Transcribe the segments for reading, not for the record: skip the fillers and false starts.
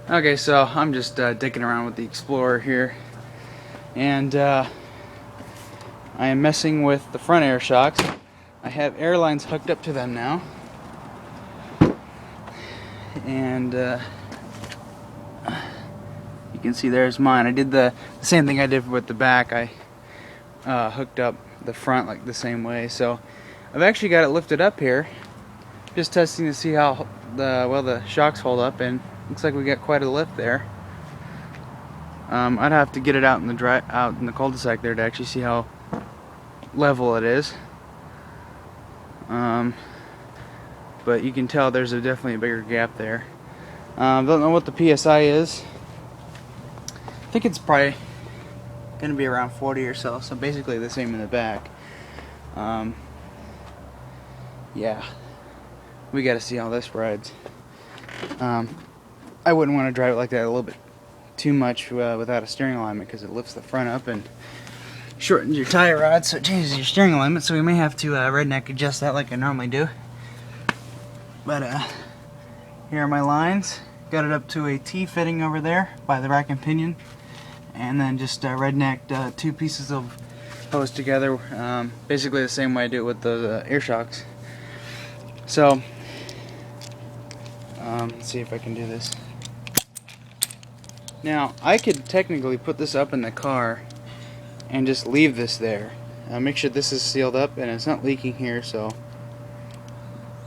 Okay, so I'm just dicking around with the Explorer here, and I am messing with the front air shocks. I have air lines hooked up to them now, and you can see there's mine. I did the same thing I did with the back. I hooked up the front like the same way, so I've actually got it lifted up here, just testing to see how the shocks hold up, and looks like we got quite a lift there. I'd have to get it out in the cul-de-sac there to actually see how level it is. But you can tell there's definitely a bigger gap there. Don't know what the PSI is. I think it's probably going to be around 40 or so. So basically the same in the back. Yeah, we got to see how this rides. I wouldn't want to drive it like that a little bit too much without a steering alignment, because it lifts the front up and shortens your tie rod, so it changes your steering alignment. So we may have to redneck adjust that like I normally do. But here are my lines. Got it up to a T fitting over there by the rack and pinion, and then just rednecked two pieces of hose together, basically the same way I do it with the air shocks. So let's see if I can do this. Now, I could technically put this up in the car and just leave this there. Make sure this is sealed up and it's not leaking here, so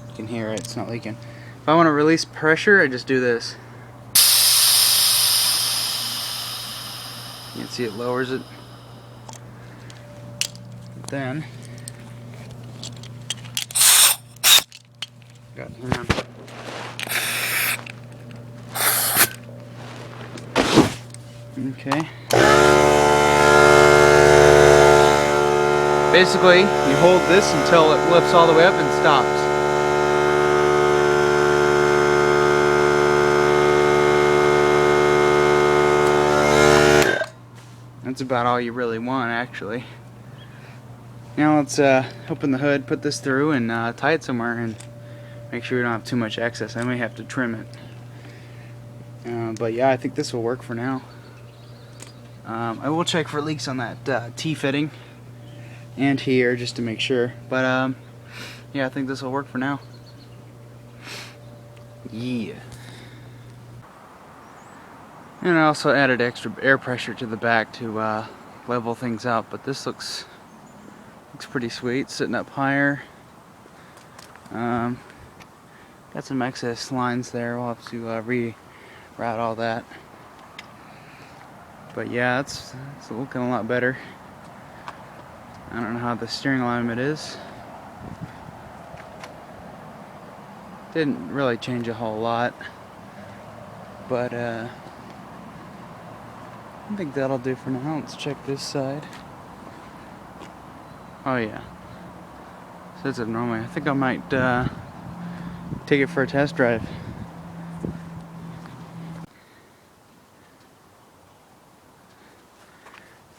you can hear it, it's not leaking. If I want to release pressure, I just do this. You can see it lowers it. Then, got it. Okay. Basically, you hold this until it lifts all the way up and stops. That's about all you really want, actually. Now let's open the hood, put this through, and tie it somewhere, and make sure we don't have too much excess. I may have to trim it. But yeah, I think this will work for now. I will check for leaks on that T fitting and here just to make sure. But yeah, I think this will work for now. Yeah. And I also added extra air pressure to the back to level things out. But this looks pretty sweet, sitting up higher. Got some excess lines there. We'll have to reroute all that. But yeah, it's looking a lot better. I don't know how the steering alignment is. Didn't really change a whole lot, but I think that'll do for now. Let's check this side. Oh yeah, says it normally. I think I might take it for a test drive.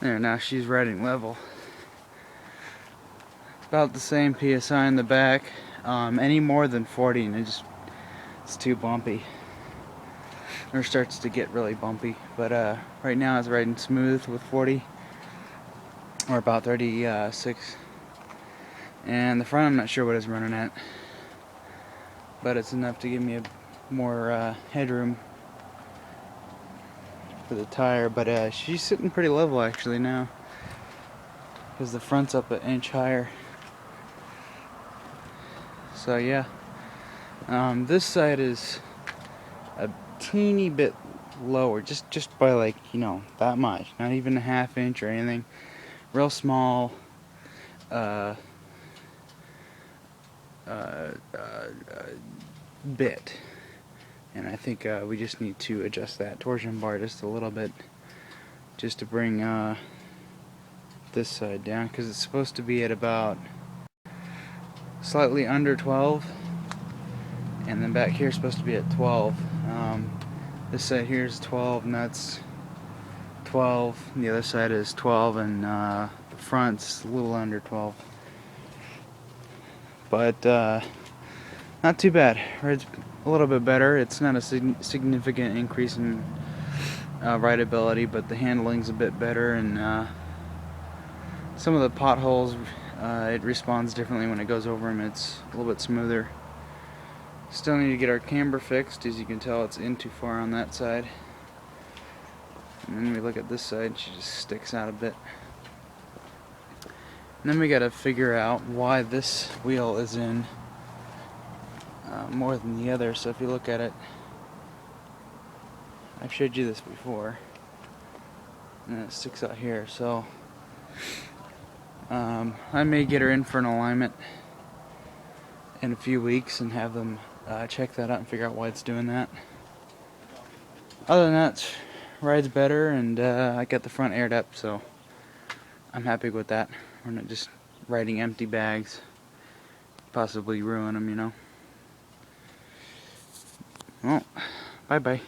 There, now she's riding level. About the same PSI in the back. Any more than 40 and it's too bumpy. Or starts to get really bumpy. But right now it's riding smooth with 40. Or about 36. And the front I'm not sure what it's running at. But it's enough to give me more headroom for the tire. But she's sitting pretty level actually now, because the front's up an inch higher. So yeah, this side is a teeny bit lower, just by like, you know, that much, not even a half inch or anything. Real small bit. And I think we just need to adjust that torsion bar just a little bit, just to bring this side down, because it's supposed to be at about slightly under 12, and then back here is supposed to be at 12. This side here is 12, and that's 12, and the other side is 12, and the front's a little under 12. But Not too bad. Ride's a little bit better. It's not a significant increase in rideability, but the handling's a bit better, and some of the potholes, it responds differently when it goes over them. It's a little bit smoother. Still need to get our camber fixed. As you can tell, it's in too far on that side. And then we look at this side, she just sticks out a bit. And then we gotta figure out why this wheel is in more than the other. So if you look at it, I've showed you this before, and it sticks out here. So I may get her in for an alignment in a few weeks and have them check that out and figure out why it's doing that. Other than that, ride's better, and I got the front aired up, so I'm happy with that. We're not just riding empty bags, possibly ruin them, you know. Well, bye bye.